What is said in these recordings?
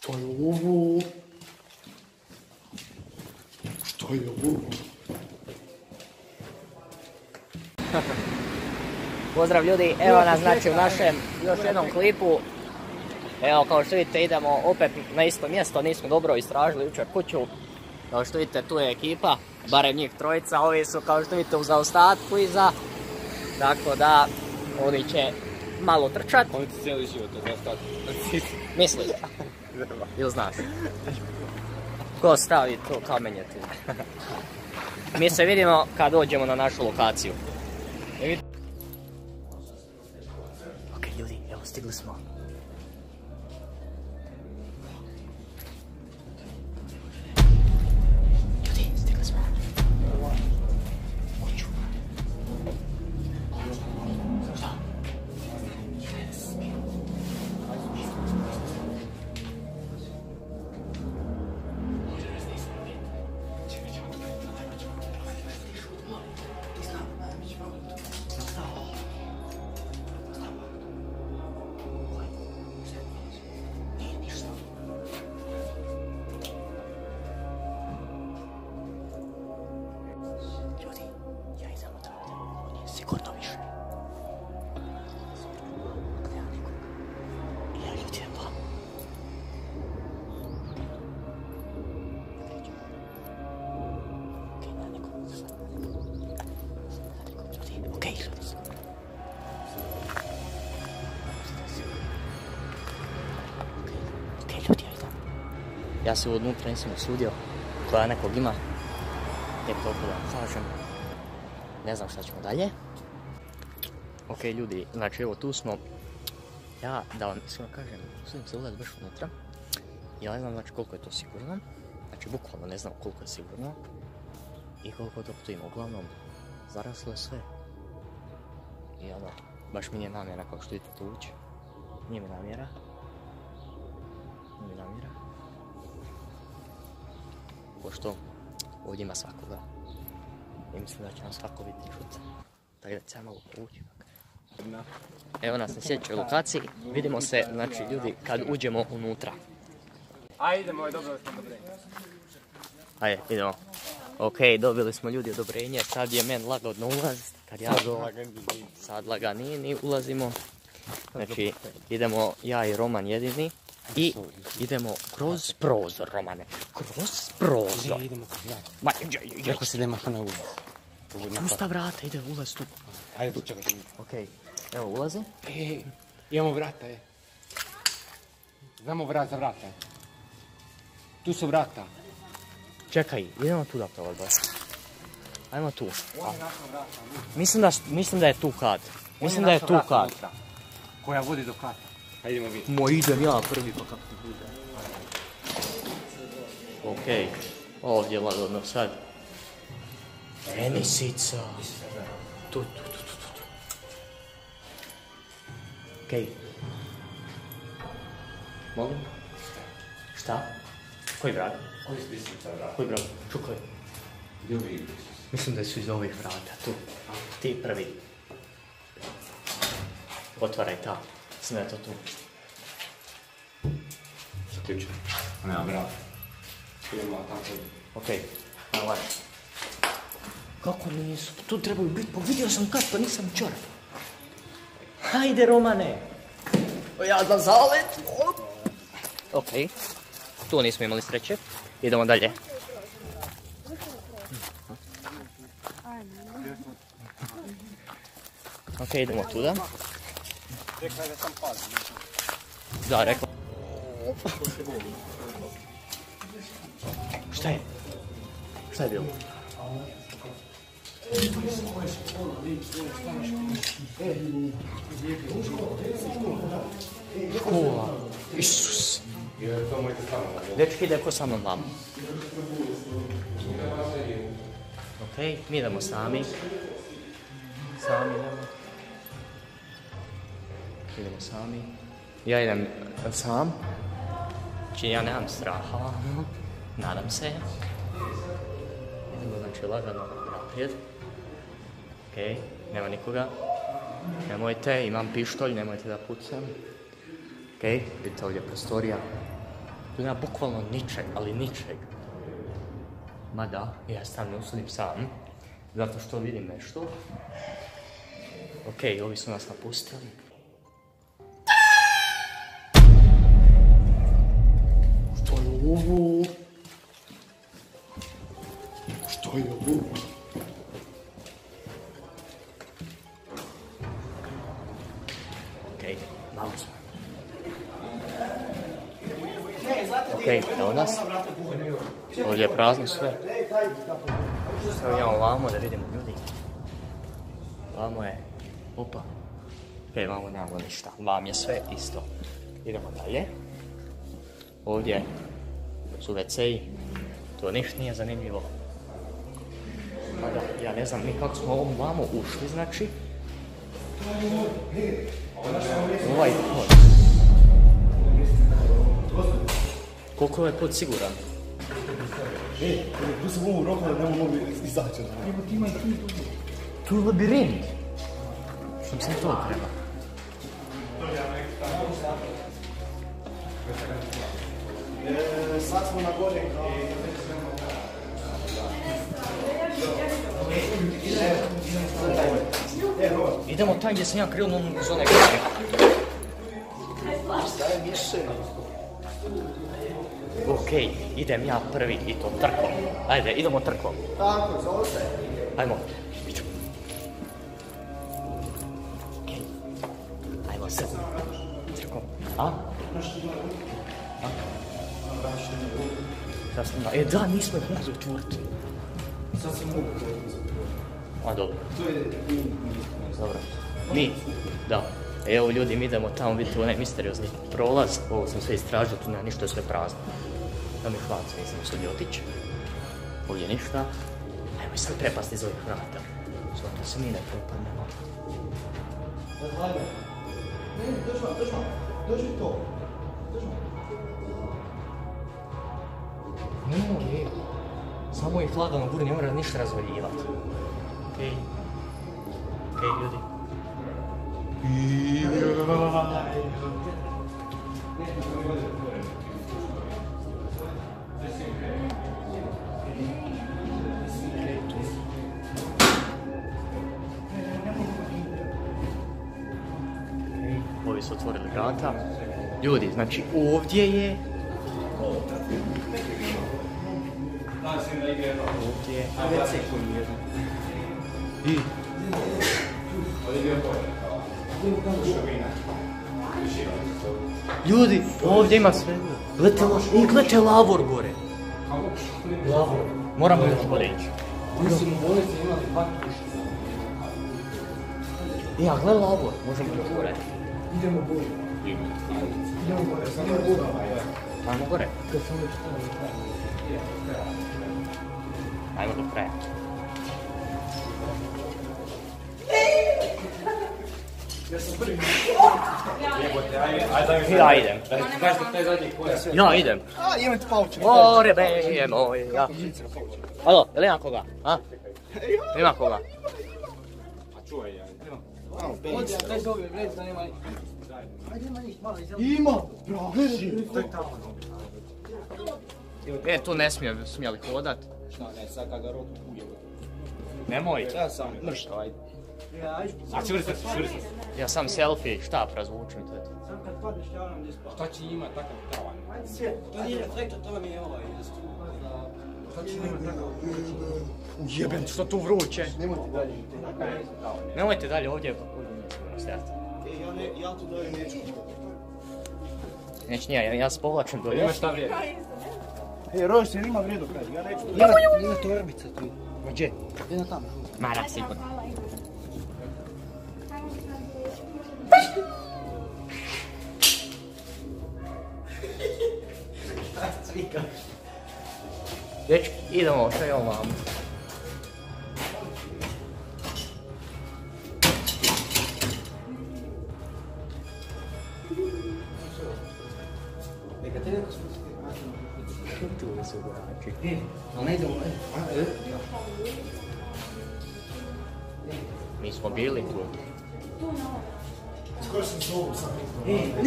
Šta je ovo? Šta je ovo? Pozdrav ljudi, evo nas znači u našem još jednom klipu. Evo kao što vidite idemo opet na isto mjesto, nismo dobro istražili jučer kuću. Kao što vidite tu je ekipa, barem njih trojica, ovi su kao što vidite u zaostatku iza. Tako da oni će malo trčat. Oni ti cijeli život u zaostatku. Misliš? Ili znaš? Ko stavi to kamenje tu? Mi se vidimo kad dođemo na našu lokaciju. Ok ljudi, evo stigli smo. Ljudi, stigli smo. Kuću. Šta? Sigurno više. Nema nikoga. Ja ljudi je pa. Okej, nema nikoga. Okej, ljudi su. Okej, ljudi, ja idem. Ja se unutra nisam usudio. Koja nekog ima. Tek toliko da kažem. Ne znam šta ćemo dalje. Ok ljudi, znači evo tu smo. Ja da vam iskreno kažem, usudim se ulaz baš unutra. Ja ne znam znači koliko je to sigurno. Znači bukvalno ne znam koliko je sigurno. I koliko to tu ima. Uglavnom, zaraslo je sve. I ono, baš mi nije namjera kao što vidite tu ući. Nije mi namjera. Nije mi namjera. Pošto ovdje ima svakoga. I mislim da će nam svako biti čut. Tako da će malo povući. Evo nas na sljedećoj lokaciji. Vidimo se, znači ljudi, kad uđemo unutra. Ajde, idemo, dobili smo odobrenje. Ajde, idemo. Ok, dobili smo ljudi odobrenje. Sad je men lagodno ulaz. Kad ja sad laganini ulazimo. Znači, idemo ja i Roman jedini. I idemo kroz prozor, Romane. Kroz prozor. Idemo kroz vrata. Ma, Rekao si da imaš na ulaz. pusta vrata, ide ulaz tu. Ajde, tu čekaj. Ok, evo ulaze. Imamo vrata, Znamo vrat za vrata. Tu su vrata. Čekaj, idemo tu da probati baš. Ajmo tu. Mislim da je tu kad. Mislim da je tu kad. Koja vodi do kata. Ajde idemo vidjeti. Moj idem ja prvi pa kako ti bude. Okej, ovdje lagodno sad. Tenisica. Tu. Okej. Molim? Šta? Koji vrat? Koji su dislica vrata? Koji vrat? Čukaj. Gdje ovi? Mislim da su iz ovih vrata, tu. Ti prvi. Otvaraj ta. Mislim da je to tu. Ključe. Nema vrata. Idemo tamo. Okej, malo. Kako nisu? Tu trebaju biti, pa vidio sam kad, pa nisam čor. Hajde, Romane! Ja da zalet! Okej, tu nismo imali sreće. Idemo dalje. Okej, idemo tuda. Rekla da sam pazio. Da, rekao. Šta je? Šta je bilo? Škola. Isus. Dečki, ide ko sa mnom vamo. Okej, mi idemo sami. Idemo sami. Ja idem sam. Znači ja nemam straha. Nadam se. Idemo znači lagano naprijed. Okej, nema nikoga. Nemojte, imam pištolj, nemojte da pucam. Okej, vidite ovdje prostorija. Tu nema bukvalno ničeg, ali ničeg. Mada, ja sam ne usudim sam, zato što vidim nešto. Okej, ovi su nas napustili. Što je ovo? Što je ovo? Okej, malo smo. Okej, evo nas. Ovdje je prazno sve. Sad idemo ovamo da vidimo ljudi. Ovamo je... Opa. Okej, ovamo nemamo ništa. Vam je sve isto. Idemo dalje. Ovdje su WC-i. To ništa nije zanimljivo. Mada, ja ne znam ni kako smo ovamo ušli, znači. Ovaj pod. Koliko je ovaj pod siguran? Tu sam ovu roku da ne mogu izaći. Tu je labirint. Što mi se to treba? Sad smo na gore. Idemo tam gdje sam ja krenuo uz onaj gore. Staje više. Okej, idem ja prvi i to trkom. Ajde, idemo trkom. Tako, zove se. Ajmo. Okej. Ajmo sad. Trkom. A? Šta snima? Da, nismo ih mogli otvoriti. Sad se mogu. A, dobro. To je... Dobro. Mi? Da. Evo ljudi, mi idemo tamo vidjeti onaj misteriozni prolaz. Ovo sam sve istražio, tu nema ništa, je sve prazno. Da mi hvala se, nisam sudio otići. Ovdje ništa. Ajmo sad prepasti iz ovih vrata. Sve da se mi ne propadnemo. Dođi to. Nemoj, samo ih lagano guri, ne mora ništa razvaljivati. Okej. Okej, ljudi. Ovi su otvorili vrata. Ljudi, znači ovdje je... Ovdje je... I... Ljudi, ovdje ima sve. Gledajte lavor gore. Lavor. Moramo još gore ići. Mislim, u bolnici imali dva kušica. Ja, gledaj lavor. Možemo još gore. Idemo bolje. Idemo gore, samo je buda. Ajmo gore. Ajmo do kraja. Ja sam prvi. Ja idem. Ja idem. A, imate pauče. More beje moja. Alo, je li ima koga? A? Ima koga? A čuvaj ja. Ima! Bravo, gledaj. Tu ne smijeli hodat. Šta ne, sad kad ga rotu ujebo. Nemoj. Ja sam. Mršto, ajde. A čvrsta. Ja sam selfie, štap razvučem te. Sam kad padneš javno gdje spavaš. Šta će ima takav travan? To nije reflektor, to vam je ovaj. Ujebem, što tu vruće. Nemojte dalje. Nemojte dalje, ovdje je sigurno stajati. Ja tu dalje neću. Neće nije, ja se povlačim dolje. Ima šta vrijedi? Roš se ima vredu kraj, ja neću. Ima torbica tu. Ma gdje? Jedna tamo. Mara, sigurno. Dečki, idemo, šta je ovo vam? Neka te neko spustiti. Tu su igrači. Ali ne idemo. Mi smo bili tu. Skoro sam s ovom sam. Ne idemo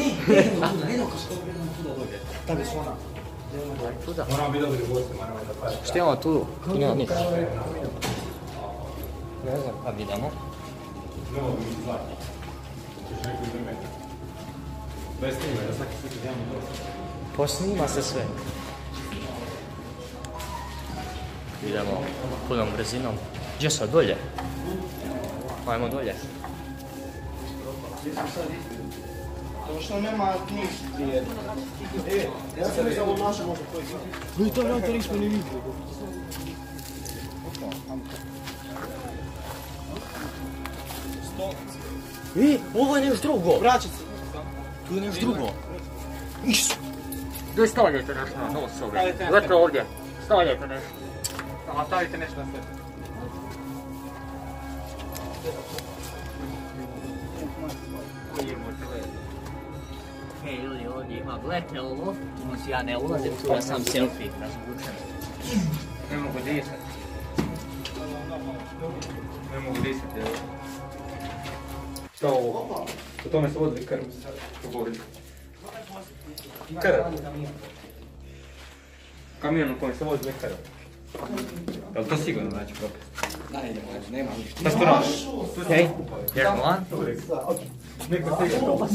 tuda, ne idemo ko skoro, idemo tuda dolje. Tamo je slona. Tuda. Moramo biti dobri gosti, moramo da pati. Što imamo tu? Tu nema ništa. Ne znam, pa vidimo. Novo mi zlatno. Češ neko ide mene. Bez snima, da svaki slik idemo dosta. Posnima se sve. Idemo punom brzinom. Gdje sad dolje? Ajmo dolje. To što nema ništa. Ja sam mi samo naša možda koji su. Mi to vrata nismo ni vidjeli. Ovo je nešto drugo. Vraćaj se. Tu je nešto drugo. Gdje stavljajte nešto na nos ovdje? Gledajte ovdje. Stavljajte nešto. A stavite nešto na sve. Hej ljudi, ovdje ima, gledajte ovo. Ja ne ulazim tu, ja sam selfie razvučen. Ne mogu disati. Ne mogu disati, evo. Šta ovo? U tome se odli krv. Krv. Kamion u kojem se odli krv. Je li to sigurno znači propust? Da, idemo, nema ništa. Šta što radiš? Hej, jedemo van? Neko se jebo.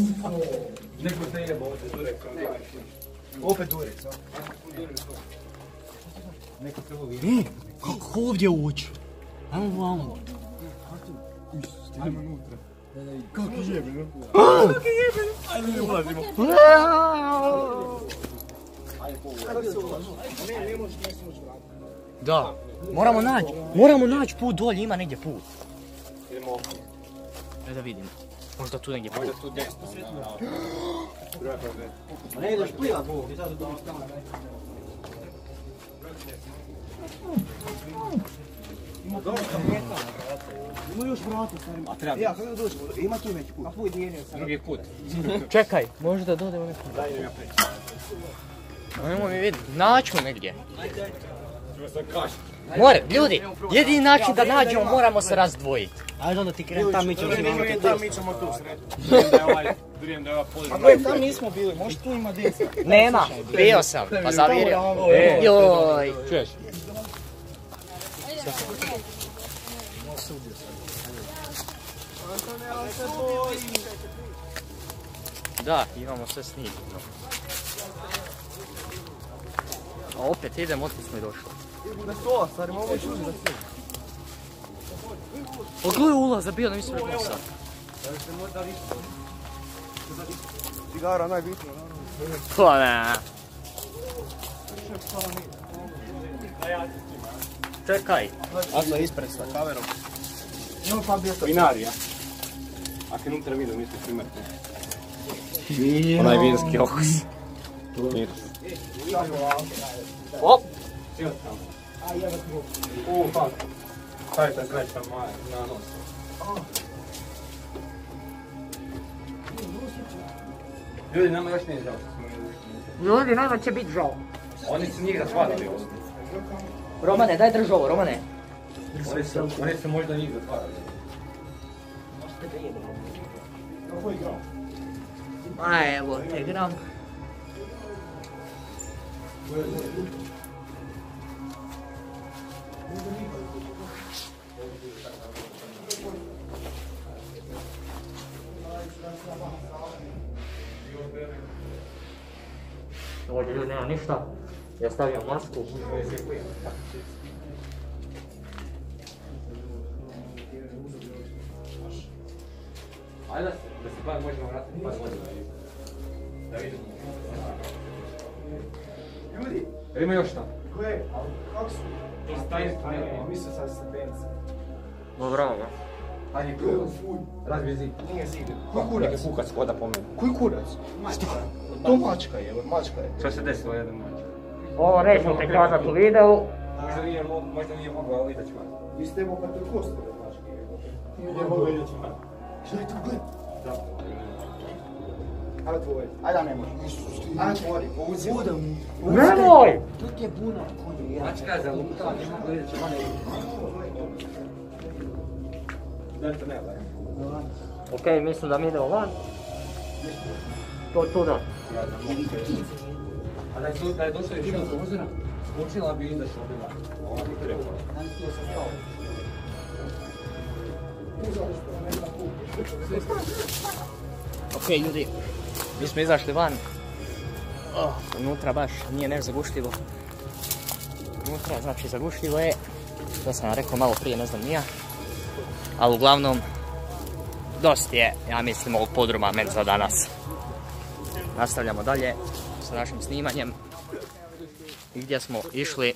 Neko se jebo ovdje, Durek. Opet Durek, sa. Neko se lovi. Kako ovdje ući? Ajmo vamo. Ajmo unutra. Kako jebe, no? Ajde ne ulazimo. Ne možeš, ne se možeš vratiti. Da. Moramo naći put dolje, ima negdje put. Idemo ovdje. Da vidim. Možda tu negdje put. Možda tu desno. Ma ne ideš plivat Bog, i sad do tamo. Ima još vrata, stari. A treba. Ja, kako da dođemo? Ima tu neki put. A put nije sam. Drugi put. Čekaj, možda dodemo neko. Daj idem ja preći. Ajmo mi vidjeti, naću negdje. Čuo sam kaš. Ljudi, jedini način da nađemo moramo se razdvojiti. Ajde onda ti kreni tam, mi ćemo se Ne, tam mi ćemo tu srediti. Durim da je ova područja. A gledaj, tam nismo bili, možda tu ima desna. Nema, bio sam, pa zavjerio. Joj, čuješ? Da, imamo sve snimljeno. A opet idemo, otkud smo i došli. Da sto, stari, mogu ću uzeti da sve. O, gledaj ulaza, bio da nisam rekao sad. Cigara najbitnija. Pa ne. Čekaj. Adla ispred sa kamerom. Ima pa bio to. Vinarija. Ako je unutra vidio, misliš primjerno. Onaj vinski okus. Miros. Op! Sjel tamo. A jebate Bog. Fuck. Stavite sreća na nos. Ljudi, nama još nije žao što smo ušli. Ljudi, nama će biti žao. Oni su njih zatvarali ovdje. Romane, daj drž ovo, Romane. Oni su možda njih zatvarali. Kako je igrao? A evo, te gram. Ovdje ljudi nema ništa. Ja stavljam masku. Ajde da se bar možemo vratiti par godina. Da vidimo. Ljudi, Ima još šta? koje? Kako su? Mislio sam stepence. Dobro. Hajde kroz. Razbije zid. Nije zid. Koji kurac? Neki kukac hoda po meni. Koji kurac? To mačka je, mačka je. Što se desilo jedan mač? Ovo nećemo prikazati u videu. Možda nije mogao, ali vidjet ću vas. Vi ste imao Patrikost kod mačke. Nije mogao, vidjet ću vas. Šta je to gled? Da. Ajde tvoj. Ajde ne može. Ajde tvori, povuzi. Nemoj! Tu ti je bunar, konju, ja. Mačka je za lupta, nije mogao, vidjet ću vas. Dajte ne, daj. Okej, mislim da mi idemo van. To tu da. A da je došao još jedan prozora, počela bi da se obiva. Ona bi trebala. Ok ljudi, mi smo izašli van. Unutra baš nije nešto zagušljivo. Unutra znači zagušljivo je, to sam vam rekao malo prije, ne znam ni ja. Ali uglavnom, dosta je, ja mislim, ovog podruma meni za danas. Nastavljamo dalje sa našim snimanjem. I gdje smo išli?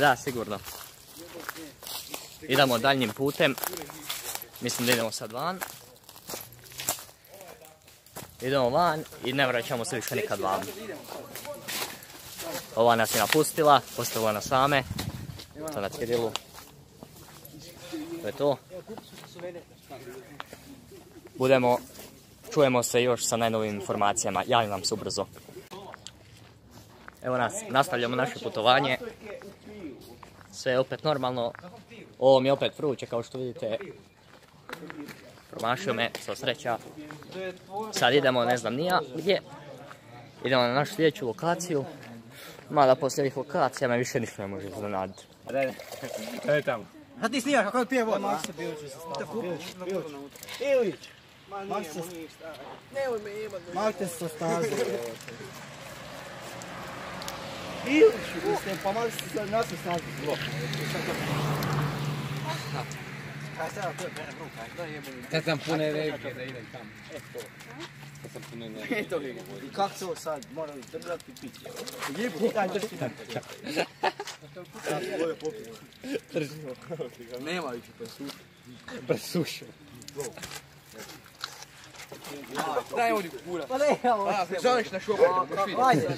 Da, sigurno. Idemo daljnjim putem. Mislim da idemo sad van. Idemo van i ne vraćamo se više nikad van. Ova nas je napustila, ostavila nas same. To na cjedilu. To je to. Čujemo se još sa najnovim informacijama. Javim vam se ubrzo. Evo nas, nastavljamo naše putovanje. Sve je opet normalno. Ovo mi je opet vruće, kao što vidite. Promašio me, sva sreća. Sad idemo, ne znam ni ja gdje. Idemo na našu sljedeću lokaciju. Mada poslije ovih lokacija me više ništa ne može iznenaditi. Gdje tamo? Sad ti snimaš kako je pije voda? Maksa Bilić se stavio. Bilić. Makte se sa staze. Bilić, pa mali se sad nas se stazi. Kaj sada to je pene bruka? Sad sam pune energije da idem tamo. Sad sam pune energije. I kako se ovo sad? Moram držati i piti. Lijepo, daj drži. Nema više presušio. Daj ovdje kura. Pa ne, evo. Žališ na šopal. Ajde.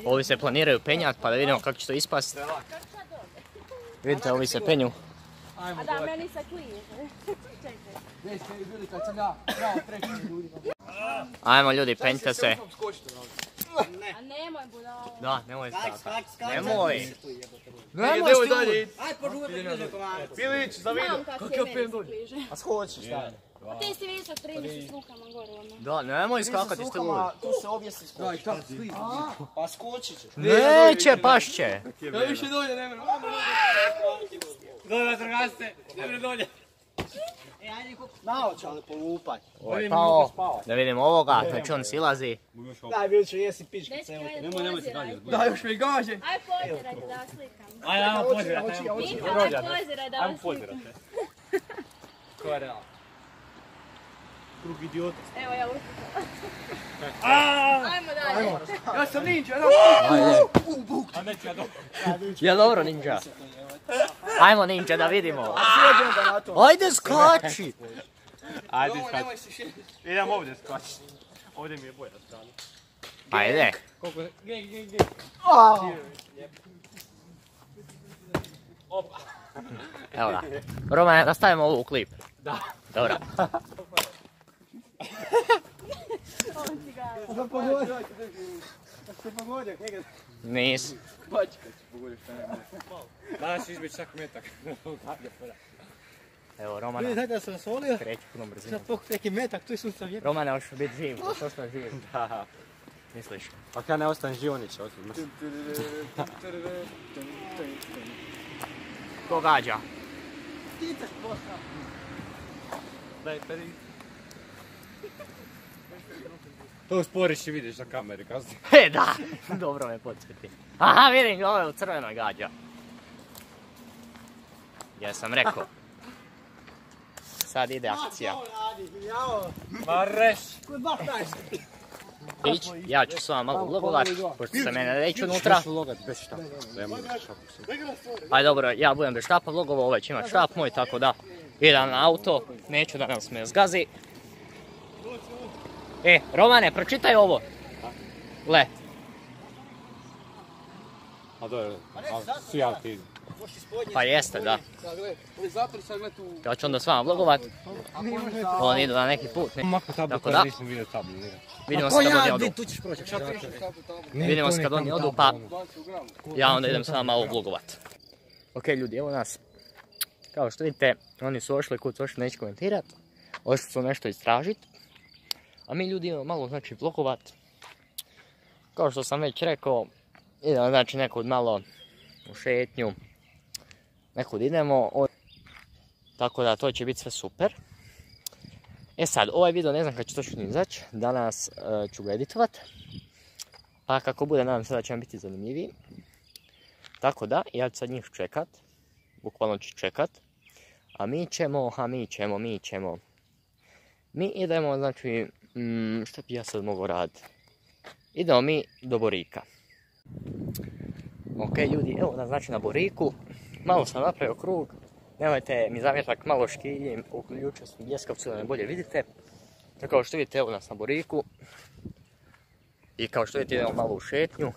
Ovi se planiraju penjat pa da vidimo kako će to ispast. Vidite, ovi se penju. A da, meni se klije. Gdje ste bili kad sam ja treći ljudi? Ajmo ljudi, penjte se. A nemoj budalo. Da, nemoj skakati. Nemoj. Nemoj dalje. Ajde, požuvaj bliže komarac. Bilić, za video. Kako je meni se kliže. A skočiš, daj. A ti si visok 30 s rukama gore ono. Da, nemoj skakati, ste ludi. Tu se objesi skočiš. Pa skočit ćeš. Neće, pašće. Ja više dolje ne mre. Dolje vatrogasce, ne mre dolje. Naočale polupaj. Ovaj pao, da vidimo ovoga, znači on silazi. Daj, Biliću, jesi pička Dečki, celu. ajde poziraj. Da, još mi gaže. Ajde pozirajte da vas slikam. Ajde, ajmo pozirati. Miha, ajde poziraj da vas slikam. Ko je real? Krug idiota. Evo ja uspio. Ajmo dalje. Ja sam ninja, Ja dobro, ninja. Ajmo ninja da vidimo. Sjeđem da na to. Ajde skači. Ajde, skači. Idem ovdje skači. Ovdje mi je bolja strana. Ajde. Koliko je? Gej. Opa. Evo ga. Roman, da stavimo ovo u klip. Da. Dobro. On ti ga. Da pogodio. Da se pogodio, njega. Nis. Pačka ću pogodiš šta nema. Danas izbjeć čak metak. Evo Romana, Vidi, da sam nasolio. kreći punom brzinom. Sad pokut neki metak, tu je sustav vjetra. Romane, hoćeš biti živ, hoćeš ostati živ. Da. Misliš? Ako ja ne ostanem živ, oni će ostati mrtvi. Ko gađa? Daj, peri. To usporiš i vidiš na kameri kasnije. Da! Dobro me podsjeti. Aha, vidim ga, ovo je u crvenoj gađa. Ja sam rekao. Sad ide akcija. Mareš! Ić, ja ću s vama malo vlogovat, pošto se mene neću unutra. Vlogat bez štapa. Aj dobro, ja budem bez štapa vlogovao, ovaj će imat štap moj, tako da idem na auto, neću da nas me zgazi. Romane, pročitaj ovo. Gle. A dobro, svi ja ti. Pa jeste, da. Ovi zatvori sad gled u... Ja ću onda s vama vlogovat. On idu na neki put. Mako tablu Tako kada da. nismo vidio tablu. Vidimo se kad oni odu. Tu ćeš proći. Vidimo se kad oni odu, pa ja onda idem s vama ovo vlogovat. Ok ljudi, evo nas. Kao što vidite, oni su ošli, kud su ošli, neću komentirat. Ošli su nešto istražit. A mi ljudi imamo malo, znači, vlogovat. Kao što sam već rekao, idemo, znači, nekud malo u šetnju. Nekud idemo. Tako da, to će biti sve super. E sad, ovaj video ne znam kad će točno izaći. Danas ću ga editovat. Pa kako bude, nadam se da će vam biti zanimljiviji. Tako da, ja ću sad njih čekat. Bukvalno ću čekat. A mi ćemo. Mi idemo, znači, što bi ja sad mogu raditi? Idemo mi do Borika. Ok ljudi, evo nas znači na Boriku. Malo sam napravio krug. Nemojte mi zamjetak, malo škiljim. Uključio sam bljeskavcu da me bolje vidite. Kao što vidite, evo nas na Boriku. I kao što vidite, idemo malo u šetnju.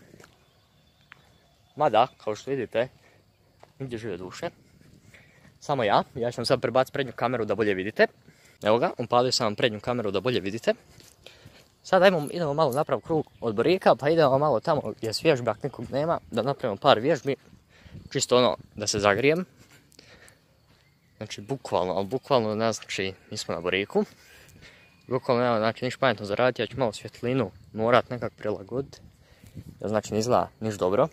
Mada, kao što vidite, nigdje žive duše. Samo ja ću vam sad prebaciti prednju kameru da bolje vidite. Evo ga, upalio sam vam prednju kameru da bolje vidite. Sad idemo malo napraviti krug od Borika, pa idemo malo tamo gdje je vježbak, nikog nema, da napravimo par vježbi. Čisto ono, da se zagrijem. Znači, bukvalno ne znači, mi smo na Boriku. Bukvalno nema, znači, niš pametno zaraditi, ja ću malo svjetlinu morat nekak prilagoditi. Da znači, ne izgleda niš dobro.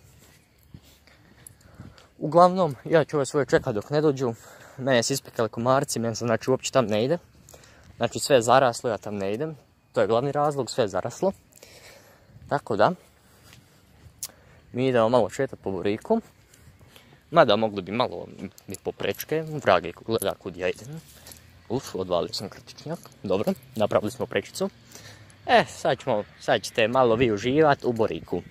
Uglavnom, ja ću ove svoje čekat dok ne dođu. Mene se ispekali komarci, meni se znači uopće tam ne ide. Znači sve je zaraslo, ja tam ne idem. To je glavni razlog, sve je zaraslo. Tako da, mi idemo malo šetat po Boriku. Mada mogli bi malo biti po prečke, vragi gleda kud ja idem. Odvalio sam krtičnjak. Dobro, napravili smo prečicu. Sad ćete malo vi uživat u Boriku.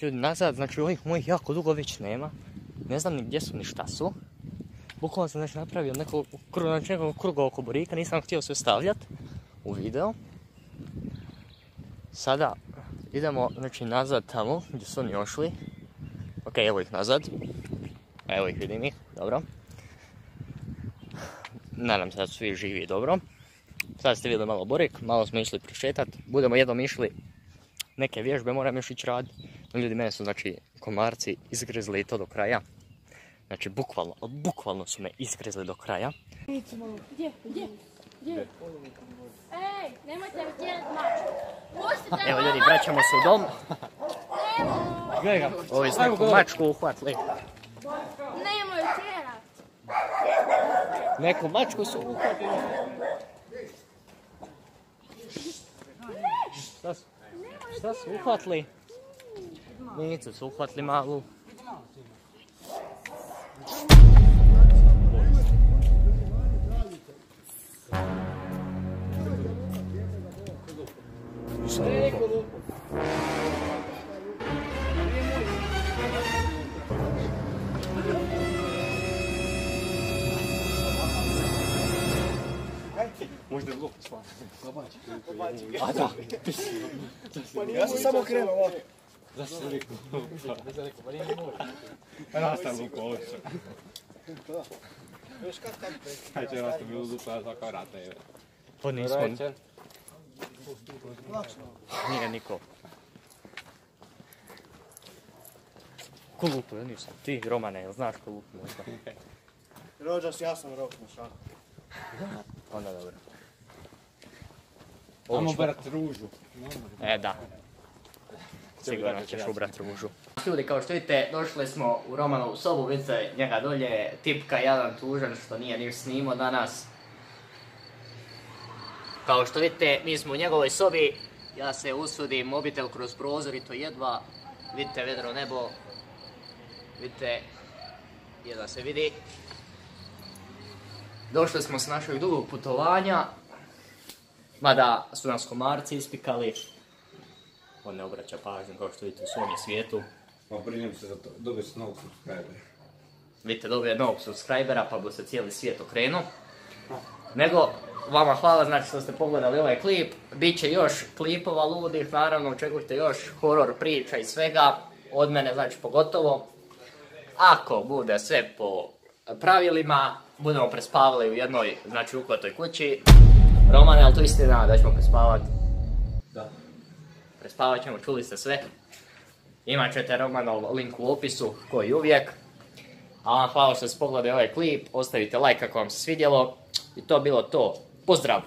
Ljudi nazad, znači ovih mojih jako dugo već nema. Ne znam ni gdje su ni šta su. Bukvalno sam znači napravio nekog kruga oko Borika, nisam htio sve stavljat u video. Sada idemo znači nazad tamo gdje su oni ošli. Ok, evo ih nazad. Evo ih, vidim ih, dobro. Nadam se da su svi živi i dobro. Sad ste vidjeli malo Borik, malo smo išli prošetat. Budemo jednom išli neke vježbe, moram još ići rad. Ljudi, mene su znači komarci izgrizli i to do kraja. Znači bukvalno su me izgrizli do kraja. Gdje? Ej, nemojte mi tjerat mačku. Pustite Evo ljudi, vraćamo se u dom. Nemo. Ovi su neku mačku uhvatili. Nemoj tjerat. Neku mačku su uhvatili. Šta su uhvatili? Nisu su uhvatili malu. Možda je lupo sva. A da. Ja sam samo krenuo ovdje. Zašto sam rekao? Pa nije mora. Rastan luko ovdje. Još kad Hajde, rastan bilo lupo, ja zvaka vrata je. To nismo. Nije niko. Ko lupo, ja nisam. Ti, Romane, jel znaš ko lupo možda? Rođas, ja sam rok na šaku. Onda dobro. Ajmo brat ružu. Da. sigurno ćeš ubrat ružu. Ljudi, kao što vidite, došli smo u Romanovu sobu, vidite njega dolje, tipka jedan tužan što nije niš snimao danas. Kao što vidite, mi smo u njegovoj sobi, ja se usudim, mobitel kroz prozor i to jedva, vidite vedro nebo, vidite, jedva se vidi. Došli smo s našeg dugog putovanja, mada su nas komarci ispikali. On ne obraća pažnju kao što vidite u svom svijetu. Pa brinem se za to, dobio se novog subscribera. Vidite, dobio je novog subscribera pa bi se cijeli svijet okrenuo. Nego, vama hvala znači što ste pogledali ovaj klip. Biće još klipova ludih, naravno očekujte još horor priča i svega. Od mene znači pogotovo. Ako bude sve po pravilima, budemo prespavali u jednoj, znači ukletoj kući. Romane, ali to istina da ćemo prespavati? Da. Prespavat ćemo, čuli ste sve. Imat ćete Romanov link u opisu, koji uvijek. A vam hvala što ste pogledali ovaj klip, ostavite like ako vam se svidjelo. I to bilo to. Pozdrav!